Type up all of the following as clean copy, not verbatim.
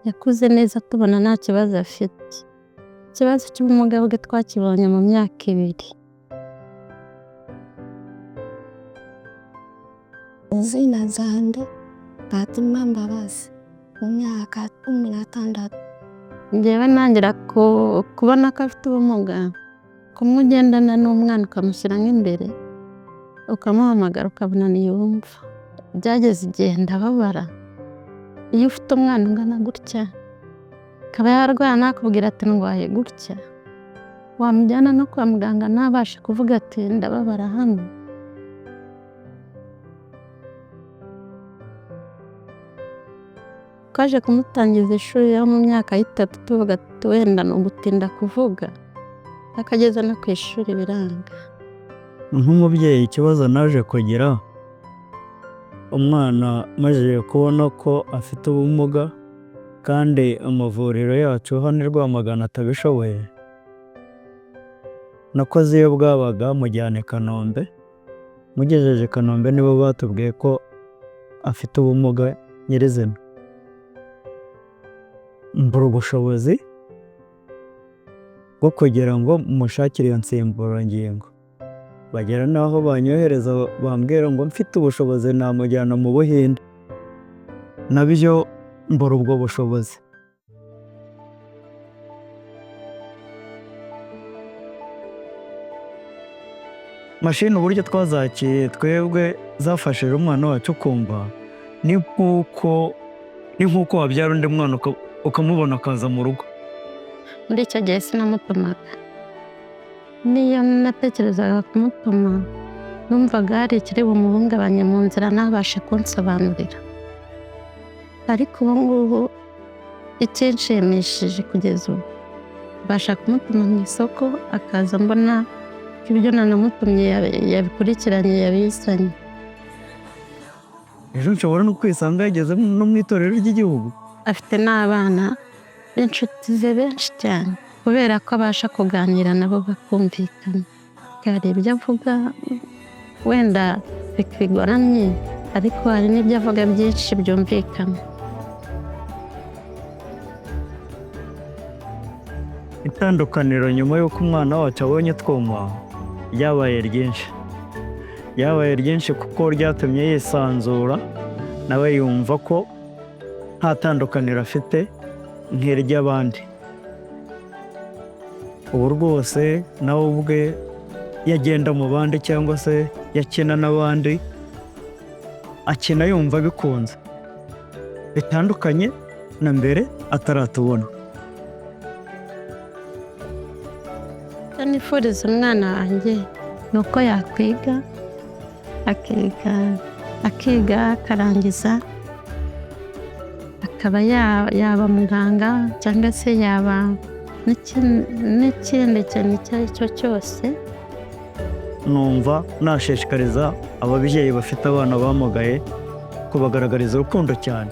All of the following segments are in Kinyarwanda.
yakuze neza tubona nta kibazo afite. Ikibazo cy'ubumuga bwe twakibonye mu myaka 2. Izina zanjye Fatima Mbabazi, mu myaka 16. Njyewe nangira kubona ko afite ubumuga, kumwe ugendana n'umwana ukamushyira nk'imbere ukamuhamagara ukabona ntiyumva. Byageze igihe ndababara. Iyo ufite umwana ungana gutya akaba yarwaye nakubwira ati ndwaye gutya, wamujyana no kwa muganga ntabashe kuvuga ati ndababara hano. Twaje kumutangiza ishuri yo mu myaka 3 tuvuga ati wenda ni ugutinda kuvuga, akageza no ku ishuri biranga. Nk'umubyeyi ikibazo naje kugira, umwana maze kubona ko afite ubumuga kandi amavuriro yacu hano i Rwamagana atabishoboye, nakoze iyo bwabaga mujyane Kanombe. Mugejeje Kanombe nibo batubwiye ko afite ubumuga nyirizina. Mbura ubushobozi bwo kugira ngo mushakire iyo nsimburangingo. Bagera naho banyohereza bambwira ngo mfite ubushobozi namujyana mu Buhinde, nabyo mbura ubwo bushobozi. Mashini uburyo twazakiye twebwe zafashije umwana wacu kumva, ni nk'uko wabyara undi mwana ukamubona akaza mu rugo. Muri icyo gihe sinamutumaga, niyo natekerezaga kumutuma numvaga hari ikiri bumuhungabanye mu nzira ntabashe kunsobanurira. Ariko ubu ngubu ikinshimishije kugeza ubu, mbasha kumutuma mu isoko akaza mbona ko ibyo nanamutumye yabikurikiranye yabizanye. Ejo nshobora no kwisanga yageze no mu itorero ry'igihugu. Afite n'abana b'inshuti ze benshi cyane, kubera ko abasha kuganira nabo bakumvikana, akareba ibyo avuga wenda bikigoramye, ariko hari n'ibyo avuga byinshi byumvikana. Itandukaniro nyuma y'uko umwana wacu abonye twuma ryabaye ryinshi kuko ryatumye yisanzura, nawe yumva ko nta tandukaniro afite nk'iry'abandi. Ubu rwose nawe ubwe yagenda mu bandi cyangwa se yakina n'abandi, akina yumva bikunze, bitandukanye na mbere ataratubona. Nifuriza umwana wanjye ni uko yakwiga, akiga akarangiza, akaba yaba muganga cyangwa se yaba n'ikindi kintu icyo ari cyo cyose. Numva nashishikariza ababyeyi bafite abana bamugaye kubagaragariza urukundo cyane.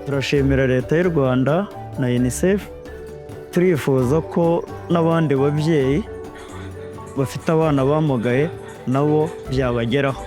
Turashimira Leta y'u Rwanda na UNICEF, turifuza ko n'abandi babyeyi bafite abana bamugaye nabo byabageraho.